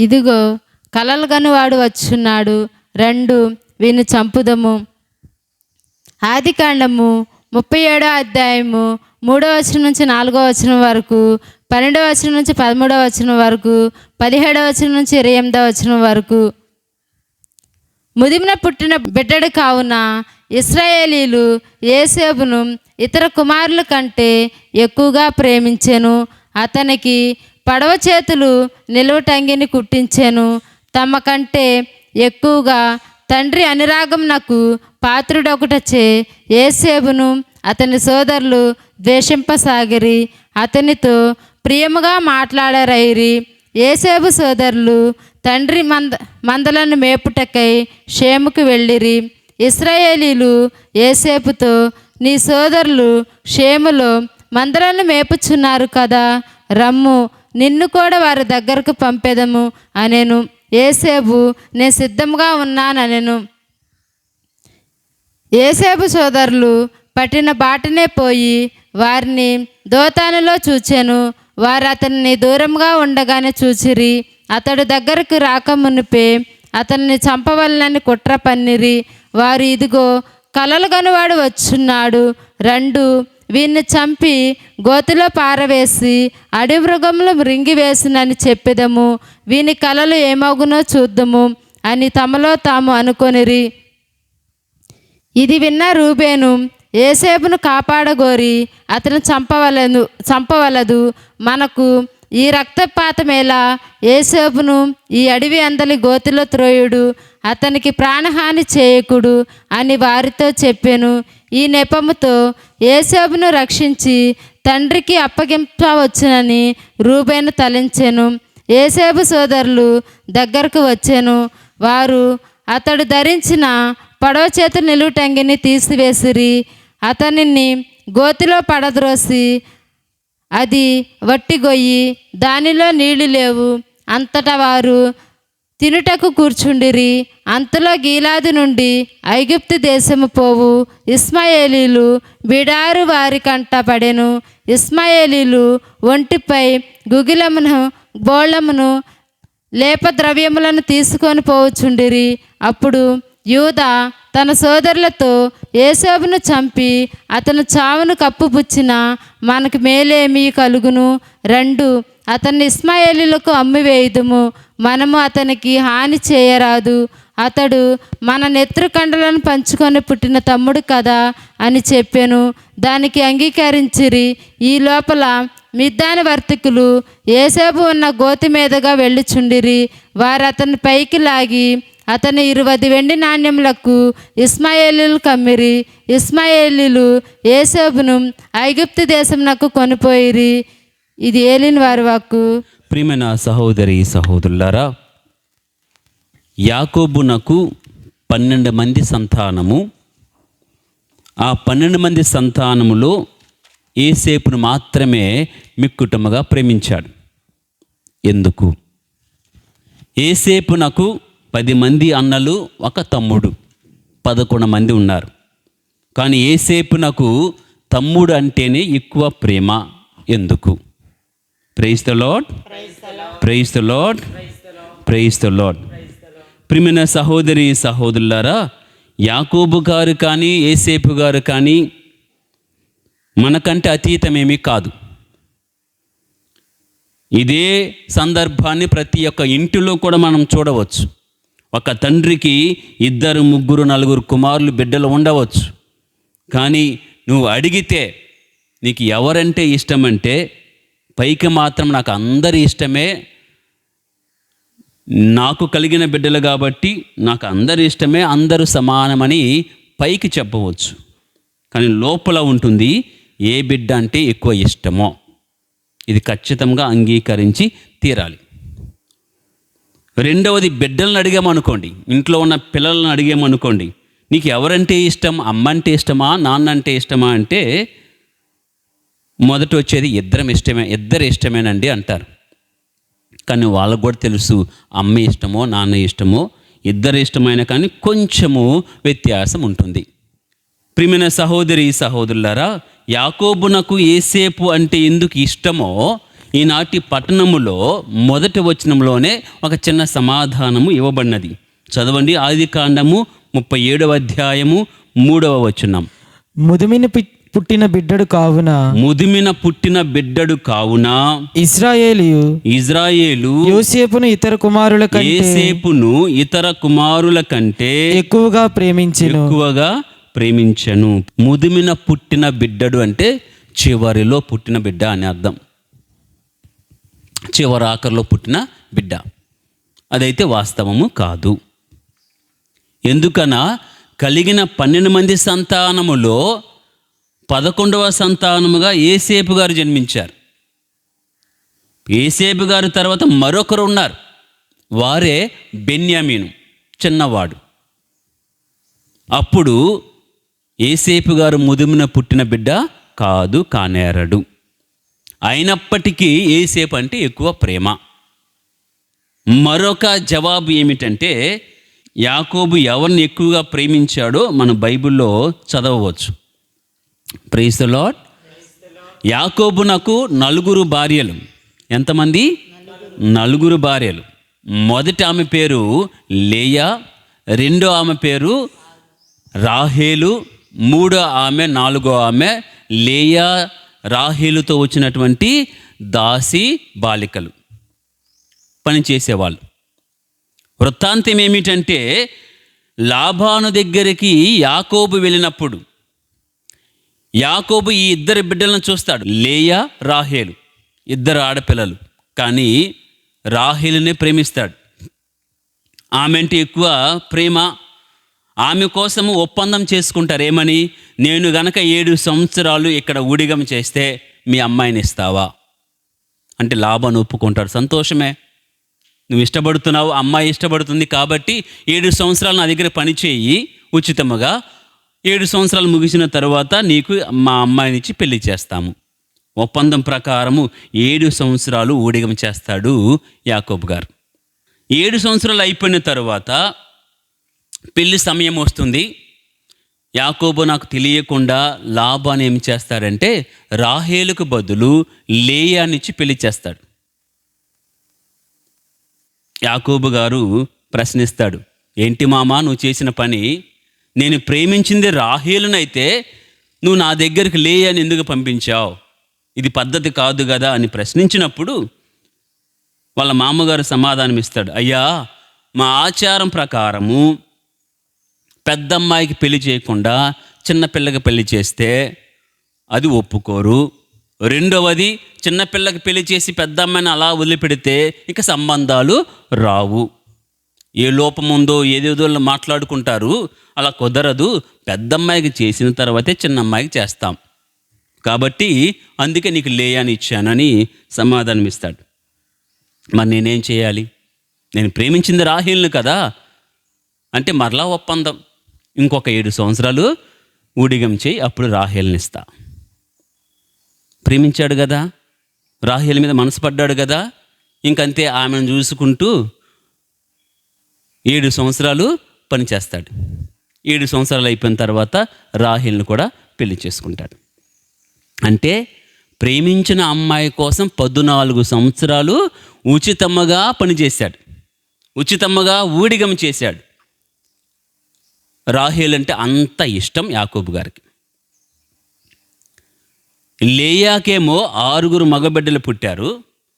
ఇదిగో కలలు గనువాడు వచ్చున్నాడు, రండు వీని చంపుదము. ఆదికాండము 37వ అధ్యాయము 3వ వచనం నుంచి 4వ వచనం వరకు, 12వ వచనం నుంచి 13వ వచనం వరకు, 17వ వచనం నుంచి 28వ వచనం వరకు. ముదిమిన పుట్టిన బిడ్డడు కావున ఇశ్రాయేలీలు యోసేపును ఇతర కుమారుల కంటే ఎక్కువగా ప్రేమించెను. అతనికి పడవ చేతులు నిలువటంగిని కుట్టించెను. తమ కంటే ఎక్కువగా తండ్రి అనురాగమునకు పాత్రుడొకటచే యోసేపును అతని సోదరులు ద్వేషింపసాగిరి, అతనితో ప్రియముగా మాట్లాడరైరి. యోసేపు సోదరులు తండ్రి మందలను మేపుటకై షేముకు వెళ్ళిరి. ఇశ్రాయేలీలు యోసేపుతో, నీ సోదరులు షేములో మందలను మేపుచున్నారు కదా, రమ్ము, నిన్ను కూడా వారి దగ్గరకు పంపెదము అనెను. యోసేపు, నేను సిద్ధంగా ఉన్నాననెను. యోసేపు సోదరులు పట్టిన బాటనే పోయి వారిని దోతానులో చూచెను. వారు అతన్ని దూరంగా ఉండగానే చూచిరి. అతడు దగ్గరకు రాకమునిపే అతన్ని చంపవలనని కుట్ర పన్నిరి. వారు, ఇదిగో కలలు గనువాడు వచ్చున్నాడు, రండు వీన్ని చంపి గోతిలో పారవేసి అడవి మృగములు మృంగివేసినని చెప్పెదము, వీని కలలు ఏమగునో చూద్దుము అని తమలో తాము అనుకొనిరి. ఇది విన్న రూబేను, యోసేపును కాపాడగోరి అతను చంపవలదు, మనకు ఈ రక్తపాతమేలా, యోసేపును ఈ అడవి అందలి గోతిలో త్రోయుడు, అతనికి ప్రాణహాని చేయకుడు అని వారితో చెప్పెను. ఈ నెపముతో యోసేపును రక్షించి తండ్రికి అప్పగింపవచ్చునని రూబేను తలంచెను. యోసేపు సోదరులు దగ్గరకు వచ్చెను. వారు అతడు ధరించిన పడవ చేతులు నిలువుటంగిని తీసివేసిరి. అతనిని గోతిలో పడద్రోసి అది వట్టి గొయ్యి, దానిలో నీళ్లు లేవు. అంతటా వారు తినుటకు కూర్చుండిరి. అంతలో గీలాదు నుండి ఐగుప్తు దేశము పోవు ఇష్మాయేలీలు బిడారు వారి కంట పడెను. ఇష్మాయేలీలు ఒంటిపై గుగిలమును బోళమును లేపద్రవ్యములను తీసుకొని పోవచుండిరి. అప్పుడు యూదా తన సోదరులతో, యోసేపును చంపి అతను చావును కప్పుపుచ్చిన మనకు మేలేమీ కలుగును, రండు అతన్ని ఇష్మాయేలీలకు అమ్మివేయుదుము, మనము అతనికి హాని చేయరాదు, అతడు మన నెత్రుకండలను పంచుకొని పుట్టిన తమ్ముడు కదా అని చెప్పెను. దానికి అంగీకరించిరి. ఈ లోపల మిద్దాని వర్తకులు యోసేపు ఉన్న గోతి మీదుగా వెళ్ళుచుండిరి. వారు అతన్ని పైకి లాగి అతని 20 వెండి నాణ్యములకు ఇష్మాయేలీలు కమ్మిరి. ఇష్మాయేలీలు యోసేపును ఐగుప్తు దేశమునకు కొనిపోయిరి. ఇది ఏలిన వారి వాక్కు. ప్రియమైన సహోదరి సహోదరులారా, యాకోబునకు 12 మంది సంతానము. ఆ 12 మంది సంతానములో యోసేపును మాత్రమే మిక్కుటముగా ప్రేమించాడు. ఎందుకు? యోసేపునకు 10 మంది అన్నలు, ఒక తమ్ముడు, 11 మంది ఉన్నారు. కానీ యోసేపునకు తమ్ముడు అంటేనే ఎక్కువ ప్రేమ. ఎందుకు? Praise the lord, praise the lord, praise the lord. ప్రియమైన సహోదరి సహోదరులారా, యాకోబు గారు కానీ యోసేపు గారు కానీ మనకంటే అతీతమేమీ కాదు. ఇదే సందర్భాన్ని ప్రతి ఒక్క ఇంటిలో కూడా మనం చూడవచ్చు. ఒక తండ్రికి 2, 3, 4 కుమారులు బిడ్డలు ఉండవచ్చు. కానీ నువ్వు అడిగితే నీకు ఎవరంటే ఇష్టమంటే, పైకి మాత్రం నాకు అందరి ఇష్టమే, నాకు కలిగిన బిడ్డలు కాబట్టి నాకు అందరి ఇష్టమే, అందరూ సమానమని పైకి చెప్పవచ్చు. కానీ లోపల ఉంటుంది ఏ బిడ్డ అంటే ఎక్కువ ఇష్టమో. ఇది ఖచ్చితంగా అంగీకరించి తీరాలి. రెండవది, బిడ్డలను అడిగామనుకోండి, ఇంట్లో ఉన్న పిల్లలను అడిగామనుకోండి, నీకు ఎవరంటే ఇష్టం, అమ్మ అంటే ఇష్టమా, నాన్న అంటే ఇష్టమా అంటే మొదట వచ్చేది ఇద్దరు ఇష్టమేనండి అంటారు. కానీ వాళ్ళకు కూడా తెలుసు అమ్మ ఇష్టమో నాన్న ఇష్టమో, ఇద్దరు ఇష్టమైన కానీ కొంచెము వ్యత్యాసం ఉంటుంది. ప్రియమైన సహోదరి సహోదరులారా, యాకోబునకు యోసేపు అంటే ఎందుకు ఇష్టమో ఈనాటి పట్టణములో మొదటి వచనంలోనే ఒక చిన్న సమాధానము ఇవ్వబడినది. చదవండి, ఆదికాండము 37వ అధ్యాయము 3వ వచనం. ముదిమిన పుట్టిన బిడ్డడు కావున ముదిమిన పుట్టిన బిడ్డడు కావున ఇజ్రాయేలు యోసేపును ఇతర కుమారుల కంటే ఎక్కువగా ప్రేమించెను. ముదిమిన పుట్టిన బిడ్డడు అంటే చివరిలో పుట్టిన బిడ్డ అని అర్థం. చివరి ఆఖరిలో పుట్టిన బిడ్డ. అదైతే వాస్తవము కాదు. ఎందుకనా కలిగిన 12 మంది సంతానములో 11వ సంతానముగా యోసేపు గారు జన్మించారు. యోసేపు గారి తర్వాత మరొకరు ఉన్నారు, వారే బెన్యామీను, చిన్నవాడు. అప్పుడు యోసేపు గారు ముదిమిన పుట్టిన బిడ్డ కానేరడు. అయినప్పటికీ యోసేపు అంటే ఎక్కువ ప్రేమ. మరొక జవాబు ఏమిటంటే, యాకోబు ఎవరిని ఎక్కువగా ప్రేమించాడో మన బైబిల్లో చదవవచ్చు. Praise the lord. యాకోబునకు 4 భార్యలు. ఎంతమంది? 4 భార్యలు. మొదటి ఆమె పేరు లేయా, రెండో ఆమె పేరు రాహేలు, మూడో ఆమె, 4వ ఆమె లేయా రాహేలుతో వచ్చినటువంటి దాసి బాలికలు, పనిచేసేవాళ్ళు. వృత్తాంతం ఏమిటంటే, లాబాను దగ్గరికి యాకోబు వెళ్ళినప్పుడు యాకోబు ఈ 2 బిడ్డలను చూస్తాడు, లేయా రాహేలు, 2 ఆడపిల్లలు. కానీ రాహేలునే ప్రేమిస్తాడు. ఆమె అంటే ఎక్కువ ప్రేమ. ఆమె కోసము ఒప్పందం చేసుకుంటారు. ఏమని? నేను గనక 7 సంవత్సరాలు ఇక్కడ ఊడిగం చేస్తే మీ అమ్మాయిని ఇస్తావా అంటే లాబాను ఒప్పుకుంటాడు. సంతోషమే, నువ్వు ఇష్టపడుతున్నావు, అమ్మాయి ఇష్టపడుతుంది కాబట్టి 7 సంవత్సరాలు నా దగ్గర పనిచేయి ఉచితముగా. 7 సంవత్సరాలు ముగిసిన తర్వాత నీకు మా అమ్మాయినిచ్చి పెళ్లి చేస్తాము. ఒప్పందం ప్రకారము 7 సంవత్సరాలు ఊడిగం చేస్తాడు యాకోబు గారు. 7 సంవత్సరాలు అయిపోయిన తర్వాత పెళ్లి సమయం వస్తుంది. యాకోబు నాకు తెలియకుండా లాబాను ఏం చేస్తాడంటే రాహేలుకు బదులు లేయానిచ్చి పెళ్లి చేస్తాడు. యాకోబు గారు ప్రశ్నిస్తాడు, ఏంటి మామా నువ్వు చేసిన పని? నేను ప్రేమించింది రాహేలునైతే నువ్వు నా దగ్గరికి లేయాని ఎందుకు పంపించావు? ఇది పద్ధతి కాదు కదా అని ప్రశ్నించినప్పుడు వాళ్ళ మామగారు సమాధానం ఇస్తాడు, అయ్యా మా ఆచారం ప్రకారము పెద్దమ్మాయికి పెళ్లి చేయకుండా చిన్నపిల్లకి పెళ్లి చేస్తే అది ఒప్పుకోరు. రెండవది, చిన్నపిల్లకి పెళ్లి చేసి పెద్ద అమ్మాయిని అలా వదిలిపెడితే ఇక సంబంధాలు రావు. ఏ లోపం ఉందో ఏదేదో మాట్లాడుకుంటారు, అలా కుదరదు. పెద్దమ్మాయికి చేసిన తర్వాతే చిన్నమ్మాయికి చేస్తాం. కాబట్టి అందుకే నీకు లేయాని ఇచ్చానని సమాధానం ఇస్తాడు. మరి నేనేం చేయాలి? నేను ప్రేమించింది రాహేలును కదా అంటే మరలా ఒప్పందం, ఇంకొక 7 సంవత్సరాలు ఊడిగం చేయి, అప్పుడు రాహేలుని ఇస్తా. ప్రేమించాడు కదా, రాహేలు మీద మనసు పడ్డాడు కదా, ఇంకంతే ఆమెను చూసుకుంటూ 7 సంవత్సరాలు పనిచేస్తాడు. 7 సంవత్సరాలు అయిపోయిన తర్వాత రాహేలును కూడా పెళ్లి చేసుకుంటాడు. అంటే ప్రేమించిన అమ్మాయి కోసం 14 సంవత్సరాలు ఉచితమ్మగా పనిచేశాడు, ఉచితమ్మగా ఊడిగం చేశాడు. రాహేలు అంటే అంత ఇష్టం యాకోబు గారికి. లేయాకేమో 6 మగబిడ్డలు పుట్టారు,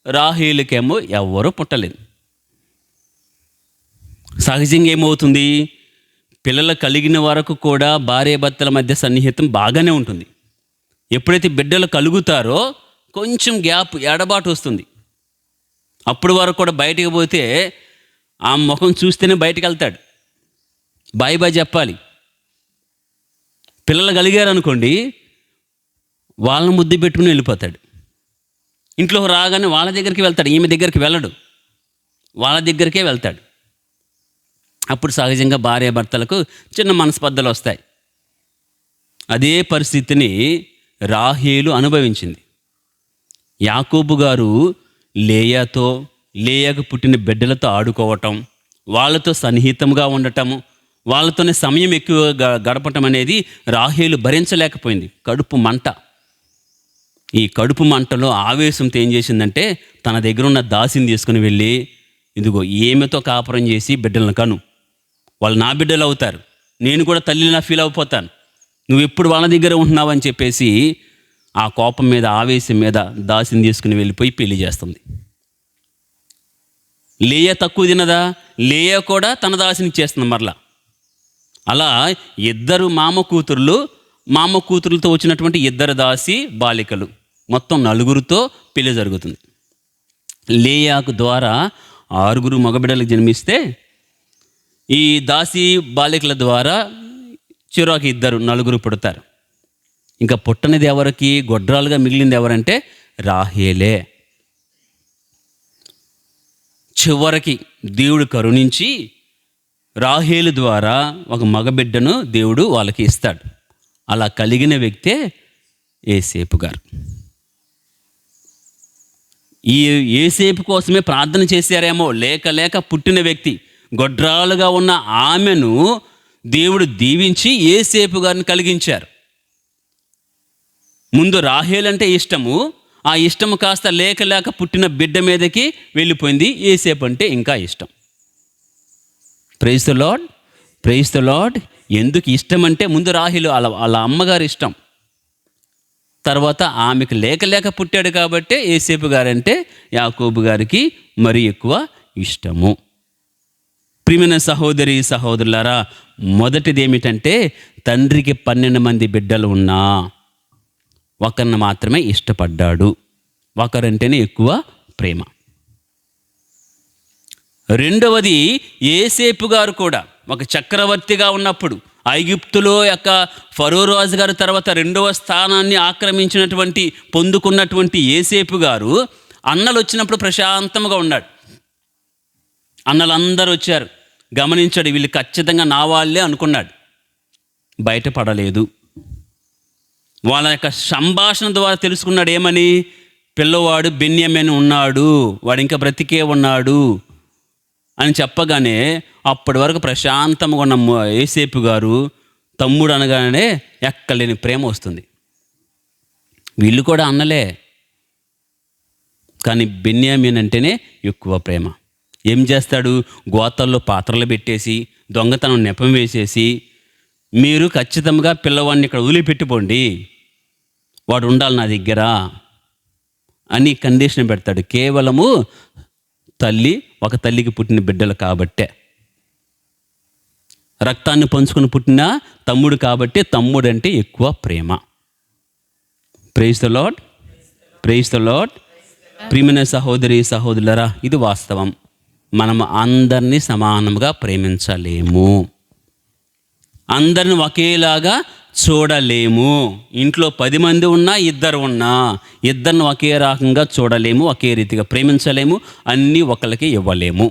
రాహేలుకేమో ఎవ్వరూ పుట్టలేదు. సహజంగా ఏమవుతుంది, పిల్లలు కలిగిన వరకు కూడా భార్యాభర్తల మధ్య సన్నిహితం బాగానే ఉంటుంది. ఎప్పుడైతే బిడ్డలు కలుగుతారో కొంచెం గ్యాప్, ఎడబాటు వస్తుంది. అప్పుడు వరకు కూడా బయటికి పోతే ఆ ముఖం చూస్తేనే బయటికి వెళ్తాడు, బాయ్ బాయ్ చెప్పాలి. పిల్లలు కలిగారు అనుకోండి, వాళ్ళని ముద్దు పెట్టుకుని వెళ్ళిపోతాడు. ఇంట్లో రాగానే వాళ్ళ దగ్గరికి వెళ్తాడు, ఈమె దగ్గరికి వెళ్ళడు, వాళ్ళ దగ్గరికే వెళ్తాడు. అప్పుడు సహజంగా భార్యాభర్తలకు చిన్న మనస్పర్ధలు వస్తాయి. అదే పరిస్థితిని రాహేలు అనుభవించింది. యాకోబు గారు లేయాతో, లేయాకు పుట్టిన బిడ్డలతో ఆడుకోవటం, వాళ్ళతో సన్నిహితంగా ఉండటము, వాళ్ళతోనే సమయం ఎక్కువగా గడపటం అనేది రాహేలు భరించలేకపోయింది. కడుపు మంట. ఈ కడుపు మంటలో ఆవేశంతో ఏం చేసిందంటే తన దగ్గర ఉన్న దాసిని తీసుకుని వెళ్ళి, ఇదిగో ఈమెతో కాపురం చేసి బిడ్డలను కను, వాళ్ళు నా బిడ్డలు అవుతారు, నేను కూడా తల్లిలా ఫీల్ అయిపోతాను, నువ్వు ఎప్పుడు వాళ్ళ దగ్గర ఉంటున్నావు అని చెప్పేసి ఆ కోపం మీద, ఆవేశం మీద దాసిని తీసుకుని వెళ్ళిపోయి పెళ్లి చేస్తుంది. లేయా తక్కువ తినదా? లేయా కూడా తన దాసిని ఇచ్చేస్తుంది మరలా. అలా ఇద్దరు మామ కూతురులతో వచ్చినటువంటి ఇద్దరు దాసి బాలికలు, మొత్తం 4 పెళ్లి జరుగుతుంది. లేయాకు ద్వారా 6 మగబిడ్డలకు జన్మిస్తే ఈ దాసి బాలికల ద్వారా చిరాకు 4 పుడతారు. ఇంకా పుట్టనిది ఎవరికి? గొడ్రాలుగా మిగిలింది ఎవరంటే రాహేలే. చివరికి దేవుడు కరుణించి రాహేలు ద్వారా ఒక మగబిడ్డను దేవుడు వాళ్ళకి ఇస్తాడు. అలా కలిగిన వ్యక్తే యోసేపు గారు. ఈ యోసేపు కోసమే ప్రార్థన చేశారేమో, లేక పుట్టిన వ్యక్తి, గొడ్రాలుగా ఉన్న ఆమెను దేవుడు దీవించి యోసేపు గారిని కలిగించారు. ముందు రాహేలు అంటే ఇష్టము, ఆ ఇష్టము కాస్త లేక పుట్టిన బిడ్డ మీదకి వెళ్ళిపోయింది. యోసేపు అంటే ఇంకా ఇష్టం. Praise the lord, praise the lord. ఎందుకు ఇష్టం అంటే ముందు రాహేలు వాళ్ళ అమ్మగారు ఇష్టం, తర్వాత ఆమెకు లేక పుట్టాడు కాబట్టి యోసేపు గారంటే యాకోబు గారికి మరీ ఎక్కువ ఇష్టము. ప్రియమైన సహోదరి సహోదరులారా, మొదటిది ఏమిటంటే తండ్రికి 12 మంది బిడ్డలు ఉన్నా ఒకరిని మాత్రమే ఇష్టపడ్డాడు. ఒకరంటేనే ఎక్కువ ప్రేమ. రెండవది, యోసేపు గారు కూడా ఒక చక్రవర్తిగా ఉన్నప్పుడు ఐగుప్తులో యొక్క ఫరో రాజు గారు తర్వాత 2వ స్థానాన్ని ఆక్రమించినటువంటి పొందుకున్నటువంటి యోసేపు గారు అన్నలు వచ్చినప్పుడు ప్రశాంతంగా ఉన్నాడు. అన్నలందరూ వచ్చారు, గమనించాడు, వీళ్ళు ఖచ్చితంగా నా వాళ్ళే అనుకున్నాడు. బయటపడలేదు. వాళ్ళ యొక్క సంభాషణ ద్వారా తెలుసుకున్నాడు ఏమని? పిల్లవాడు బెన్యామీను ఉన్నాడు, వాడు ఇంకా బ్రతికే ఉన్నాడు అని చెప్పగానే అప్పటి వరకు ప్రశాంతంగా ఉన్న యోసేపు గారు తమ్ముడు అనగానే ఎక్కలేని ప్రేమ వస్తుంది. వీళ్ళు కూడా అన్నలే, కానీ బెన్యామీన్ అంటేనే ఎక్కువ ప్రేమ. ఏం చేస్తాడు? గోతాల్లో పాత్రలు పెట్టేసి దొంగతనం నెపం వేసేసి, మీరు ఖచ్చితంగా పిల్లవాడిని ఇక్కడ వదిలిపెట్టిపోండి, వాడు ఉండాలి నా దగ్గర అని కండిషన్ పెడతాడు. కేవలము ఒక తల్లికి పుట్టిన బిడ్డలు కాబట్టే, రక్తాన్ని పంచుకొని పుట్టిన తమ్ముడు కాబట్టి తమ్ముడు అంటే ఎక్కువ ప్రేమ. Praise the lord, praise the lord. ప్రియమైన సహోదరి సహోదరులారా, ఇది వాస్తవం. మనం అందరినీ సమానంగా ప్రేమించలేము, అందరిని ఒకేలాగా చూడలేము. ఇంట్లో 10 మంది ఉన్నా, 2 ఉన్నా, ఇద్దరిని ఒకే రకంగా చూడలేము, ఒకే రీతిగా ప్రేమించలేము, అన్నీ ఒకరికి ఇవ్వలేము,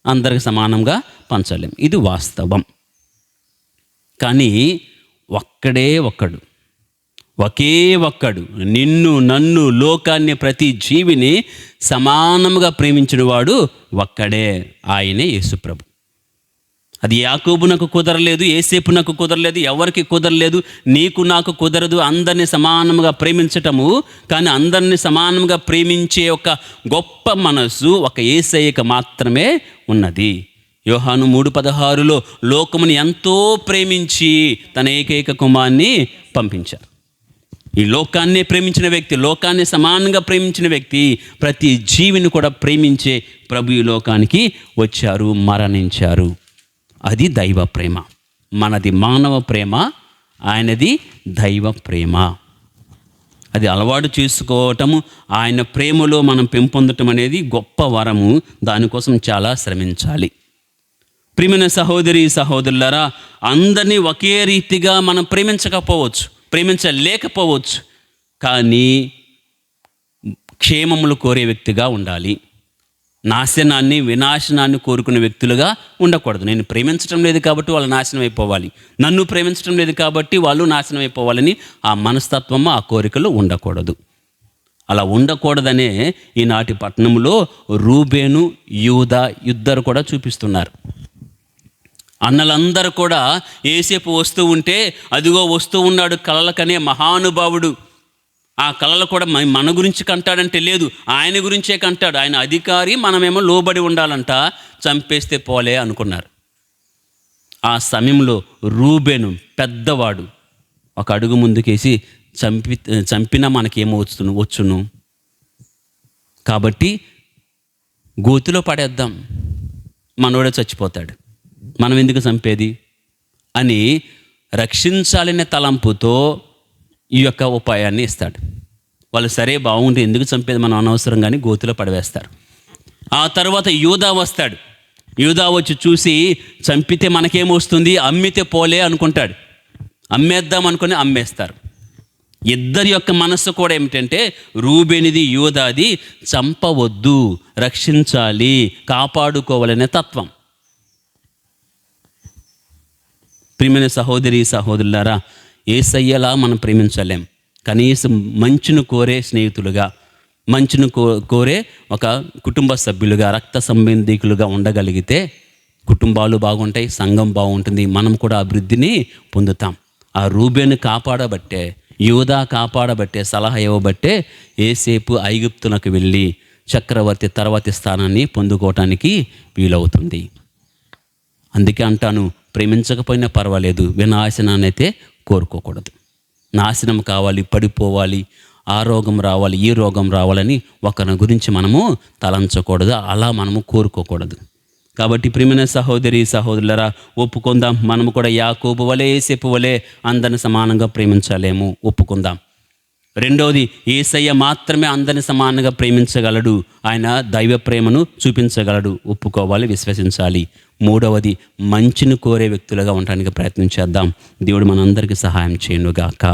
అందరికి సమానంగా పంచలేము. ఇది వాస్తవం. కానీ ఒక్కడే ఒక్కడు, ఒకే ఒక్కడు నిన్ను, నన్ను, లోకాన్ని, ప్రతి జీవిని సమానంగా ప్రేమించిన వాడు ఒక్కడే, ఆయనే యేసుప్రభు. అది యాకోబునకు కుదరలేదు, యోసేపునకు కుదరలేదు, ఎవరికి కుదరలేదు, నీకు నాకు కుదరదు అందరినీ సమానంగా ప్రేమించటము. కానీ అందరినీ సమానంగా ప్రేమించే ఒక గొప్ప మనసు ఒక యేసయ్యకు మాత్రమే ఉన్నది. యోహాను 3:16 లోకముని ఎంతో ప్రేమించి తన ఏకైక కుమారుని పంపించారు. ఈ లోకాన్నే ప్రేమించిన వ్యక్తి, లోకాన్ని సమానంగా ప్రేమించిన వ్యక్తి, ప్రతి జీవిని కూడా ప్రేమించే ప్రభు ఈ లోకానికి వచ్చారు, మరణించారు. అది దైవ ప్రేమ. మనది మానవ ప్రేమ, ఆయనది దైవ ప్రేమ. అది అలవాటు చేసుకోవటము, ఆయన ప్రేమలో మనం పెంపొందటం అనేది గొప్ప వరము. దానికోసం చాలా శ్రమించాలి. ప్రియమైన సహోదరి సహోదరులారా, అందరినీ ఒకే రీతిగా మనం ప్రేమించకపోవచ్చు, ప్రేమించలేకపోవచ్చు, కానీ క్షేమములు కోరే వ్యక్తిగా ఉండాలి. నాశనాన్ని, వినాశనాన్ని కోరుకునే వ్యక్తులుగా ఉండకూడదు. నేను ప్రేమించడం లేదు కాబట్టి వాళ్ళు నాశనం అయిపోవాలి, నన్ను ప్రేమించడం లేదు కాబట్టి వాళ్ళు నాశనం అయిపోవాలని ఆ మనస్తత్వము, ఆ కోరికలు ఉండకూడదు. అలా ఉండకూడదనే ఈనాటి పట్టణంలో రూబేను, యూదా ఇద్దరు కూడా చూపిస్తున్నారు. అన్నలందరూ కూడా యోసేపు వస్తూ ఉంటే, అదిగో వస్తూ ఉన్నాడు కలలకనే మహానుభావుడు, ఆ కళలు కూడా మన గురించి కంటాడంటే లేదు, ఆయన గురించే కంటాడు. ఆయన అధికారి, మనమేమో లోబడి ఉండాలంట. చంపేస్తే పోలే అనుకున్నారు. ఆ సమయంలో రూబేను పెద్దవాడు ఒక అడుగు ముందుకేసి చంపినా మనకేమో వచ్చును, కాబట్టి గోతిలో పడేద్దాం, మనోడే చచ్చిపోతాడు, మనం ఎందుకు చంపేది అని రక్షించాలనే తలంపుతో ఈ యొక్క ఉపాయాన్ని ఇస్తాడు. వాళ్ళు సరే బాగుంటే ఎందుకు చంపేది, మనం అనవసరం కానీ గోతిలో పడవేస్తారు. ఆ తర్వాత యూదా వస్తాడు. యూదా వచ్చి చూసి చంపితే మనకేమొస్తుంది, అమ్మితే పోలే అనుకుంటాడు. అమ్మేద్దాం అనుకుని అమ్మేస్తారు. ఇద్దరి యొక్క మనస్సు కూడా ఏమిటంటే రూబేనిది యూదాది చంపవద్దు, రక్షించాలి, కాపాడుకోవాలనే తత్వం. ప్రియమైన సహోదరి సహోదరులారా, యేసయ్యలా మనం ప్రేమించలేం. కనీసం మంచును కోరే స్నేహితులుగా, మంచును కోరే ఒక కుటుంబ సభ్యులుగా, రక్త సంబంధికులుగా ఉండగలిగితే కుటుంబాలు బాగుంటాయి, సంఘం బాగుంటుంది, మనం కూడా అభివృద్ధిని పొందుతాం. ఆ రూబేను కాపాడబట్టే, యూదా కాపాడబట్టే, సలహా ఇవ్వబట్టే యోసేపు ఐగుప్తునకు వెళ్ళి చక్రవర్తి తర్వాతి స్థానాన్ని పొందుకోవటానికి వీలవుతుంది. అందుకే అంటాను, ప్రేమించకపోయినా పర్వాలేదు, వినాశనాన్ని అయితే కోరుకోకూడదు. నాశనం కావాలి, పడిపోవాలి, ఆ రోగం రావాలి, ఈ రోగం రావాలని ఒకరి గురించి మనము తలంచకూడదు, అలా మనము కోరుకోకూడదు. కాబట్టి ప్రియమైన సహోదరి సహోదరులరా, ఒప్పుకుందాం, మనము కూడా యాకోబు వలె యోసేపు వలె అందరిని సమానంగా ప్రేమించలేము, ఒప్పుకుందాం. రెండవది, యేసయ్య మాత్రమే అందరిని సమానంగా ప్రేమించగలడు, ఆయన దైవ ప్రేమను చూపించగలడు, ఒప్పుకోవాలి, విశ్వసించాలి. మూడవది, మంచిని కోరే వ్యక్తులుగా ఉండడానికి ప్రయత్నం చేద్దాం. దేవుడు మనందరికీ సహాయం చేయునుగాక.